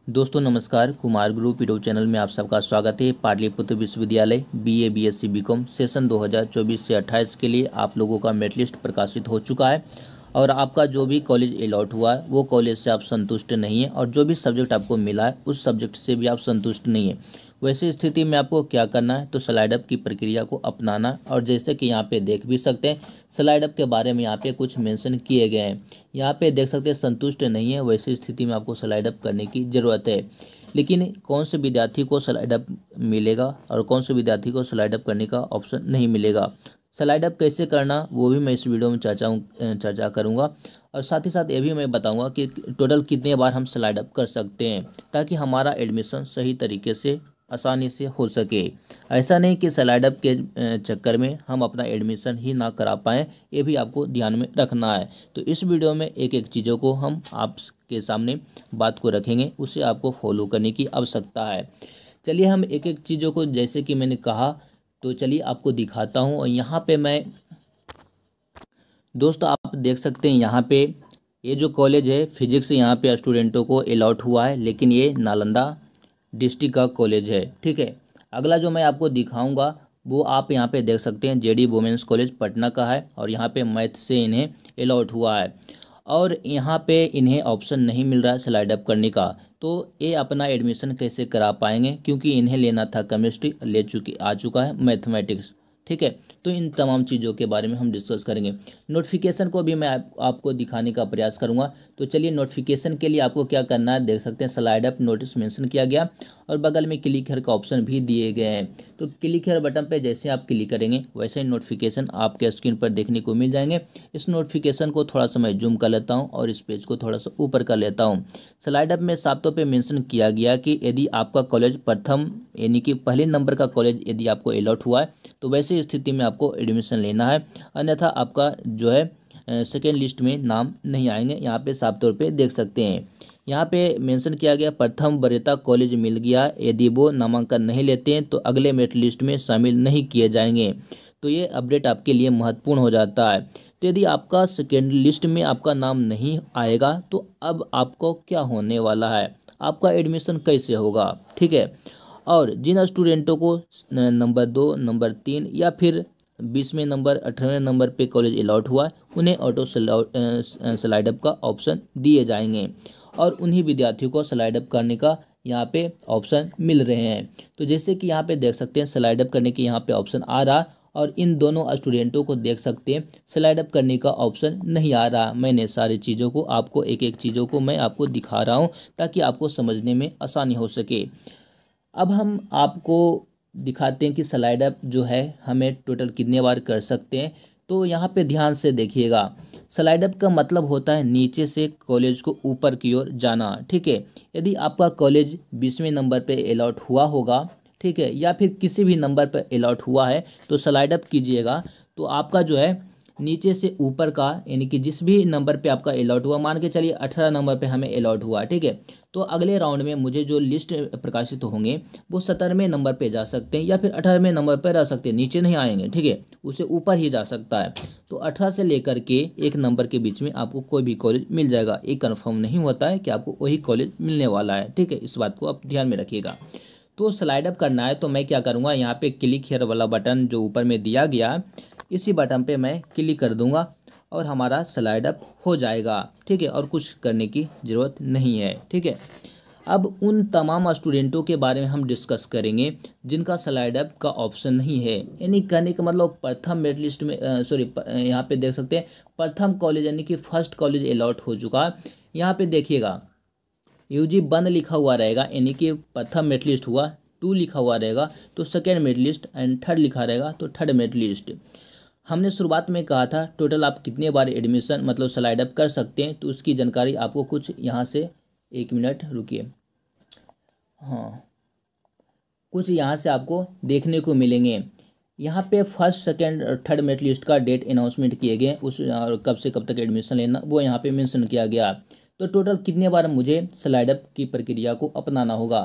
दोस्तों नमस्कार, Kumar group YouTube channel में आप सबका स्वागत है। पाटलिपुत्र विश्वविद्यालय बीए बीएससी बीकॉम सेशन 2024 से 28 के लिए आप लोगों का मेरिट लिस्ट प्रकाशित हो चुका है और आपका जो भी कॉलेज अलॉट हुआ है वो कॉलेज से आप संतुष्ट नहीं है और जो भी सब्जेक्ट आपको मिला है उस सब्जेक्ट से भी आप संतुष्ट नहीं है। वैसी स्थिति में आपको क्या करना है, तो स्लाइड अप की प्रक्रिया को अपनाना। और जैसे कि यहाँ पे देख भी सकते हैं, स्लाइड अप के बारे में यहाँ पे कुछ मेंशन किए गए हैं। यहाँ पे देख सकते हैं संतुष्ट नहीं है, वैसी स्थिति में आपको स्लाइड अप करने की ज़रूरत है। लेकिन कौन से विद्यार्थी को स्लाइड अप मिलेगा और कौन से विद्यार्थी को स्लाइड अप करने का ऑप्शन नहीं मिलेगा, स्लाइड अप कैसे करना वो भी मैं इस वीडियो में चर्चा करूँगा। और साथ ही साथ ये भी मैं बताऊँगा कि टोटल कितने बार हम स्लाइड अप कर सकते हैं, ताकि हमारा एडमिशन सही तरीके से आसानी से हो सके। ऐसा नहीं कि स्लाइड अप के चक्कर में हम अपना एडमिशन ही ना करा पाएँ, ये भी आपको ध्यान में रखना है। तो इस वीडियो में एक एक चीज़ों को हम आपके सामने बात को रखेंगे, उसे आपको फॉलो करने की आवश्यकता है। चलिए हम एक एक चीज़ों को, जैसे कि मैंने कहा, तो चलिए आपको दिखाता हूँ। और यहाँ पे मैं दोस्तों आप देख सकते हैं, यहाँ पे ये जो कॉलेज है फिजिक्स, यहाँ पे स्टूडेंटों को अलॉट हुआ है, लेकिन ये नालंदा डिस्ट्रिक्ट का कॉलेज है। ठीक है, अगला जो मैं आपको दिखाऊंगा वो आप यहाँ पे देख सकते हैं, जेडी वुमेंस कॉलेज पटना का है और यहाँ पे मैथ से इन्हें अलॉट हुआ है और यहाँ पे इन्हें ऑप्शन नहीं मिल रहा है स्लाइड अप करने का। तो ये अपना एडमिशन कैसे करा पाएंगे, क्योंकि इन्हें लेना था केमिस्ट्री, आ चुका है मैथमेटिक्स। ठीक है, तो इन तमाम चीज़ों के बारे में हम डिस्कस करेंगे। नोटिफिकेशन को भी मैं आपको दिखाने का प्रयास करूंगा। तो चलिए, नोटिफिकेशन के लिए आपको क्या करना है, देख सकते हैं स्लाइड अप नोटिस मेंशन किया गया और बगल में क्लिक हियर का ऑप्शन भी दिए गए हैं। तो क्लिक हियर बटन पे जैसे आप क्लिक करेंगे वैसे ही नोटिफिकेशन आपके स्क्रीन पर देखने को मिल जाएंगे। इस नोटिफिकेशन को थोड़ा सा मैं जूम कर लेता हूँ और इस पेज को थोड़ा सा ऊपर कर लेता हूँ। स्लाइड अप में साफ तौर पे मेंशन किया गया कि यदि आपका कॉलेज प्रथम यानी कि पहले नंबर का कॉलेज यदि आपको अलॉट हुआ है तो वैसी स्थिति में आपको एडमिशन लेना है, अन्यथा आपका जो है सेकेंड लिस्ट में नाम नहीं आएंगे। यहाँ पे साफ तौर पे देख सकते हैं, यहाँ पे मेंशन किया गया प्रथम वरीयता कॉलेज मिल गया, यदि वो नामांकन नहीं लेते हैं तो अगले मेरिट लिस्ट में शामिल नहीं किए जाएंगे। तो ये अपडेट आपके लिए महत्वपूर्ण हो जाता है। तो यदि आपका सेकेंड लिस्ट में आपका नाम नहीं आएगा तो अब आपको क्या होने वाला है, आपका एडमिशन कैसे होगा। ठीक है, और जिन स्टूडेंटों को नंबर 2, नंबर 3 या फिर 20वें नंबर, 18वें नंबर पे कॉलेज अलॉट हुआ उन्हें ऑटो स्लाइड अप का ऑप्शन दिए जाएंगे और उन्हीं विद्यार्थियों को स्लाइड अप करने का यहाँ पे ऑप्शन मिल रहे हैं। तो जैसे कि यहाँ पे देख सकते हैं स्लाइड अप करने के यहाँ पे ऑप्शन आ रहा, और इन दोनों स्टूडेंटों को देख सकते हैं स्लाइड अप करने का ऑप्शन नहीं आ रहा। मैंने सारी चीज़ों को आपको एक एक चीज़ों को मैं आपको दिखा रहा हूँ ताकि आपको समझने में आसानी हो सके। अब हम आपको दिखाते हैं कि स्लाइड अप जो है हमें टोटल कितने बार कर सकते हैं। तो यहाँ पे ध्यान से देखिएगा, स्लाइड अप का मतलब होता है नीचे से कॉलेज को ऊपर की ओर जाना। ठीक है, यदि आपका कॉलेज 20वें नंबर पे अलॉट हुआ होगा, ठीक है, या फिर किसी भी नंबर पर अलॉट हुआ है तो स्लाइड अप कीजिएगा। तो आपका जो है नीचे से ऊपर का, यानी कि जिस भी नंबर पे आपका अलॉट हुआ, मान के चलिए 18 नंबर पे हमें अलॉट हुआ, ठीक है, तो अगले राउंड में मुझे जो लिस्ट प्रकाशित होंगे वो 17वें नंबर पे जा सकते हैं या फिर 18वें नंबर पर रह सकते हैं, नीचे नहीं आएंगे। ठीक है, उसे ऊपर ही जा सकता है। तो 18 से लेकर के एक नंबर के बीच में आपको कोई भी कॉलेज मिल जाएगा। ये कन्फर्म नहीं होता है कि आपको वही कॉलेज मिलने वाला है। ठीक है, इस बात को आप ध्यान में रखिएगा। तो स्लाइड अप करना है तो मैं क्या करूँगा, यहाँ पे क्लिक हियर वाला बटन जो ऊपर में दिया गया, इसी बटन पे मैं क्लिक कर दूंगा और हमारा स्लाइड अप हो जाएगा। ठीक है, और कुछ करने की ज़रूरत नहीं है। ठीक है, अब उन तमाम स्टूडेंटों के बारे में हम डिस्कस करेंगे जिनका स्लाइड अप का ऑप्शन नहीं है। यानी कहने का मतलब प्रथम मेरिट लिस्ट में यहाँ पे देख सकते हैं प्रथम कॉलेज यानी कि फर्स्ट कॉलेज अलॉट हो चुका है। यहाँ पे देखिएगा यूजी 1 लिखा हुआ रहेगा, यानी कि प्रथम मेरिट लिस्ट हुआ, 2 लिखा हुआ रहेगा तो second merit list, and 3rd लिखा रहेगा तो 3rd मेरिट लिस्ट। हमने शुरुआत में कहा था टोटल आप कितने बार एडमिशन मतलब स्लाइड अप कर सकते हैं, तो उसकी जानकारी आपको कुछ यहाँ से, 1 मिनट रुकिए, हाँ, कुछ यहाँ से आपको देखने को मिलेंगे। यहाँ पे फर्स्ट, सेकंड और 3rd मेरिट लिस्ट का डेट अनाउंसमेंट किए गए, उस और कब से कब तक एडमिशन लेना वो यहाँ पे मेंशन किया गया। तो टोटल कितने बार मुझे स्लाइड अप की प्रक्रिया को अपनाना होगा।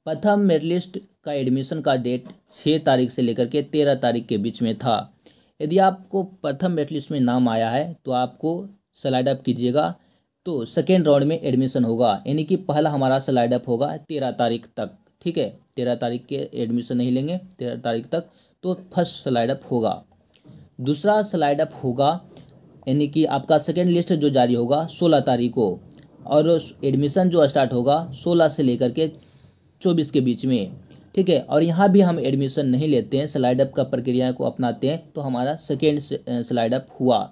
प्रथम मेरिट लिस्ट का एडमिशन का डेट 6 तारीख से लेकर के 13 तारीख के बीच में था। यदि आपको प्रथम मेरिट लिस्ट में नाम आया है तो आपको स्लाइड अप कीजिएगा। तो सेकेंड राउंड में एडमिशन होगा, यानी कि पहला हमारा स्लाइड अप होगा 13 तारीख तक, ठीक है। 13 तारीख के एडमिशन नहीं लेंगे, 13 तारीख तक, तो फर्स्ट स्लाइड अप होगा। दूसरा स्लाइड अप होगा, यानी कि आपका सेकेंड लिस्ट जो जारी होगा 16 तारीख को, और एडमिशन जो स्टार्ट होगा 16 से लेकर के 24 के बीच में, ठीक है। और यहाँ भी हम एडमिशन नहीं लेते हैं, स्लाइड अप का प्रक्रिया को अपनाते हैं, तो हमारा सेकेंड स्लाइड अप हुआ।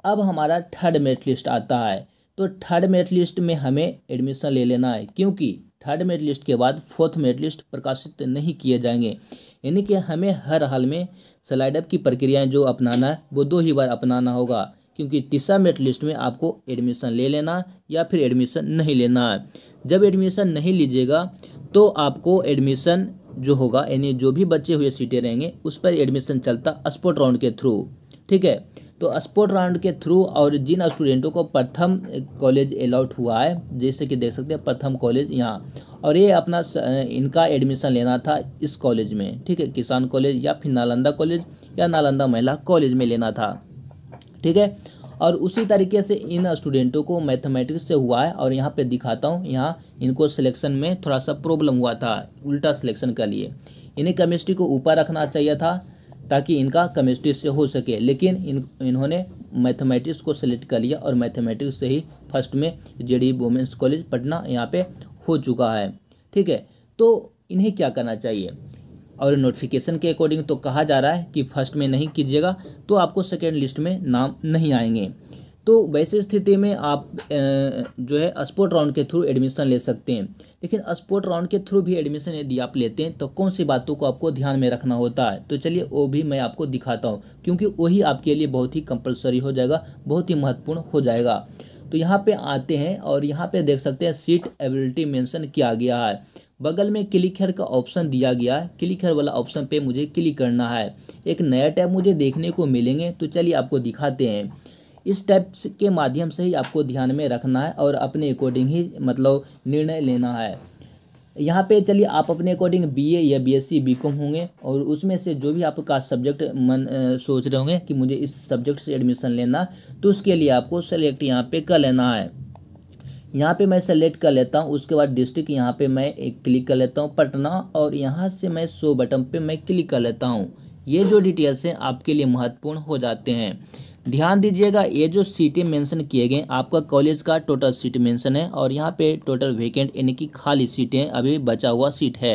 अब हमारा थर्ड मेरिट लिस्ट आता है, तो थर्ड मेरिट लिस्ट में हमें एडमिशन ले लेना है, क्योंकि थर्ड मेरिट लिस्ट के बाद फोर्थ मेरिट लिस्ट प्रकाशित नहीं किए जाएंगे, यानी कि हमें हर हाल में स्लाइड अप की प्रक्रियाएं जो अपनाना है वो 2 ही बार अपनाना होगा, क्योंकि तीसरा मेरिट लिस्ट में आपको एडमिशन ले लेना या फिर एडमिशन नहीं लेना है। जब एडमिशन नहीं लीजिएगा तो आपको एडमिशन जो होगा, यानी जो भी बचे हुए सीटें रहेंगे उस पर एडमिशन चलता स्पॉट राउंड के थ्रू, ठीक है। तो स्पॉट राउंड के थ्रू, और जिन स्टूडेंटों को प्रथम कॉलेज अलॉट हुआ है, जैसे कि देख सकते हैं प्रथम कॉलेज यहाँ, और ये अपना इनका एडमिशन लेना था इस कॉलेज में, ठीक है, किसान कॉलेज या फिर नालंदा कॉलेज या नालंदा महिला कॉलेज में लेना था, ठीक है। और उसी तरीके से इन स्टूडेंटों को मैथमेटिक्स से हुआ है, और यहाँ पे दिखाता हूँ, यहाँ इनको सिलेक्शन में थोड़ा सा प्रॉब्लम हुआ था, उल्टा सिलेक्शन के लिए इन्हें केमिस्ट्री को ऊपर रखना चाहिए था ताकि इनका केमिस्ट्री से हो सके, लेकिन इन्होंने मैथमेटिक्स को सिलेक्ट कर लिया, और मैथमेटिक्स से ही फर्स्ट में जेडी वुमेंस कॉलेज पटना यहाँ पे हो चुका है, ठीक है। तो इन्हें क्या करना चाहिए, और नोटिफिकेशन के अकॉर्डिंग तो कहा जा रहा है कि फर्स्ट में नहीं कीजिएगा तो आपको सेकेंड लिस्ट में नाम नहीं आएंगे। तो वैसी स्थिति में आप जो है स्पॉट राउंड के थ्रू एडमिशन ले सकते हैं, लेकिन स्पॉट राउंड के थ्रू भी एडमिशन यदि आप लेते हैं तो कौन सी बातों को आपको ध्यान में रखना होता है, तो चलिए वो भी मैं आपको दिखाता हूँ, क्योंकि वही आपके लिए बहुत ही कंपलसरी हो जाएगा, बहुत ही महत्वपूर्ण हो जाएगा। तो यहाँ पे आते हैं, और यहाँ पे देख सकते हैं सीट एबिलिटी मेंशन किया गया है, बगल में क्लिक हियर का ऑप्शन दिया गया है, क्लिक हियर वाला ऑप्शन पे मुझे क्लिक करना है। एक नया टैब मुझे देखने को मिलेंगे, तो चलिए आपको दिखाते हैं। इस टैब के माध्यम से ही आपको ध्यान में रखना है और अपने अकॉर्डिंग ही मतलब निर्णय लेना है। यहाँ पे चलिए आप अपने अकॉर्डिंग बीए या बीएससी बीकॉम होंगे, और उसमें से जो भी आपका सब्जेक्ट सोच रहे होंगे कि मुझे इस सब्जेक्ट से एडमिशन लेना, तो उसके लिए आपको सेलेक्ट यहाँ पे कर लेना है। यहाँ पे मैं सेलेक्ट कर लेता हूँ, उसके बाद डिस्ट्रिक्ट यहाँ पे मैं एक क्लिक कर लेता हूँ पटना, और यहाँ से मैं शो बटन पे मैं क्लिक कर लेता हूँ। ये जो डिटेल्स हैं आपके लिए महत्वपूर्ण हो जाते हैं। ध्यान दीजिएगा, ये जो सीटें मेंशन किए गए आपका कॉलेज का टोटल सीट मेंशन है, और यहाँ पे टोटल वैकेंट यानी कि खाली सीटें, अभी बचा हुआ सीट है,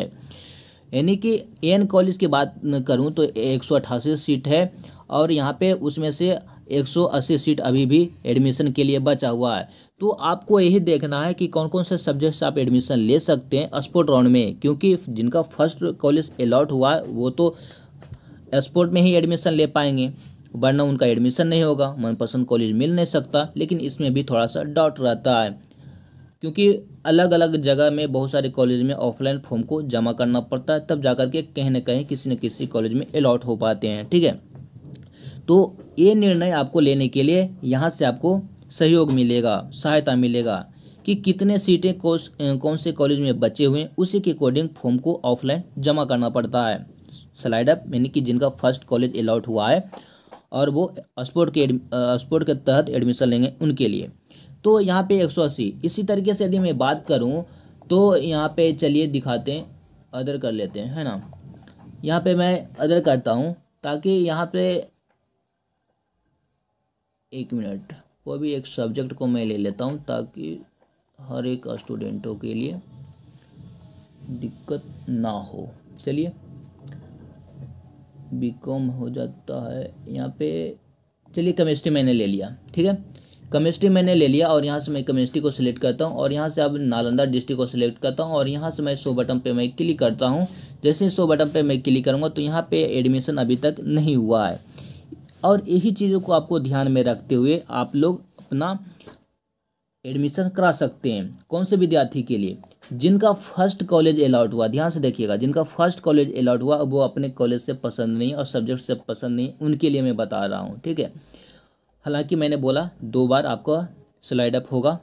यानी कि एन कॉलेज की बात करूँ तो 188 सीट है, और यहाँ पे उसमें से 180 सीट अभी भी एडमिशन के लिए बचा हुआ है। तो आपको यही देखना है कि कौन कौन से सब्जेक्ट से आप एडमिशन ले सकते हैं स्पॉट राउंड में, क्योंकि जिनका फर्स्ट कॉलेज अलॉट हुआ है वो तो स्पॉट में ही एडमिशन ले पाएंगे, वरना उनका एडमिशन नहीं होगा, मनपसंद कॉलेज मिल नहीं सकता। लेकिन इसमें भी थोड़ा सा डाउट रहता है, क्योंकि अलग अलग जगह में बहुत सारे कॉलेज में ऑफलाइन फॉर्म को जमा करना पड़ता है, तब जाकर के कहीं ना कहीं किसी न किसी कॉलेज में अलॉट हो पाते हैं, ठीक है। तो ये निर्णय आपको लेने के लिए यहाँ से आपको सहयोग मिलेगा, सहायता मिलेगा कि कितने सीटें कौन से कॉलेज में बचे हुए हैं, उसी के अकॉर्डिंग फॉर्म को ऑफलाइन जमा करना पड़ता है। स्लाइड अप यानी कि जिनका फर्स्ट कॉलेज अलॉट हुआ है और वो स्पोर्ट के तहत एडमिशन लेंगे उनके लिए। तो यहाँ पे 180। इसी तरीके से यदि मैं बात करूँ तो यहाँ पे चलिए दिखाते हैं, अदर कर लेते हैं, है ना। यहाँ पे मैं अदर करता हूँ ताकि यहाँ पे 1 मिनट कोई भी एक सब्जेक्ट को मैं ले लेता हूँ ताकि हर एक स्टूडेंटों के लिए दिक्कत ना हो। चलिए बीकॉम हो जाता है यहाँ पे, चलिए केमिस्ट्री मैंने ले लिया, ठीक है, केमिस्ट्री मैंने ले लिया और यहाँ से मैं केमिस्ट्री को सिलेक्ट करता हूँ और यहाँ से अब नालंदा डिस्ट्रिक्ट को सिलेक्ट करता हूँ और यहाँ से मैं शो बटन पे मैं क्लिक करता हूँ। जैसे ही शो बटन पे मैं क्लिक करूँगा तो यहाँ पे एडमिशन अभी तक नहीं हुआ है, और यही चीज़ों को आपको ध्यान में रखते हुए आप लोग अपना एडमिशन करा सकते हैं। कौन से विद्यार्थी के लिए? जिनका फर्स्ट कॉलेज अलॉट हुआ, ध्यान से देखिएगा, जिनका फर्स्ट कॉलेज अलॉट हुआ वो अपने कॉलेज से पसंद नहीं और सब्जेक्ट से पसंद नहीं, उनके लिए मैं बता रहा हूँ, ठीक है। हालांकि मैंने बोला 2 बार आपका स्लाइड अप होगा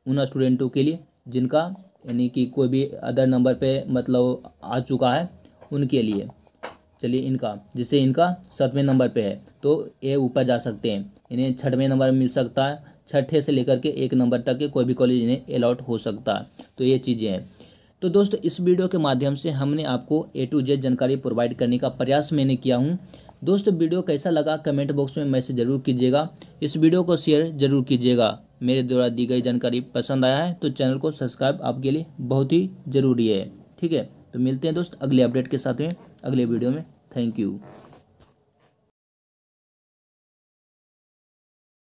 उन स्टूडेंटों के लिए जिनका यानी कि कोई भी अदर नंबर पे मतलब आ चुका है उनके लिए। चलिए इनका, जैसे इनका 7वें नंबर पे है तो ये ऊपर जा सकते हैं, इन्हें 6वें नंबर मिल सकता है, छठे से लेकर के 1 नंबर तक के कोई भी कॉलेज इन्हें अलॉट हो सकता है। तो ये चीज़ें हैं। तो दोस्तों इस वीडियो के माध्यम से हमने आपको A to Z जानकारी प्रोवाइड करने का प्रयास मैंने किया हूँ। दोस्तों वीडियो कैसा लगा कमेंट बॉक्स में मैसेज ज़रूर कीजिएगा। इस वीडियो को शेयर ज़रूर कीजिएगा। मेरे द्वारा दी गई जानकारी पसंद आया है तो चैनल को सब्सक्राइब आपके लिए बहुत ही ज़रूरी है। ठीक है, तो मिलते हैं दोस्त अगले अपडेट के साथ में अगले वीडियो में। Thank you.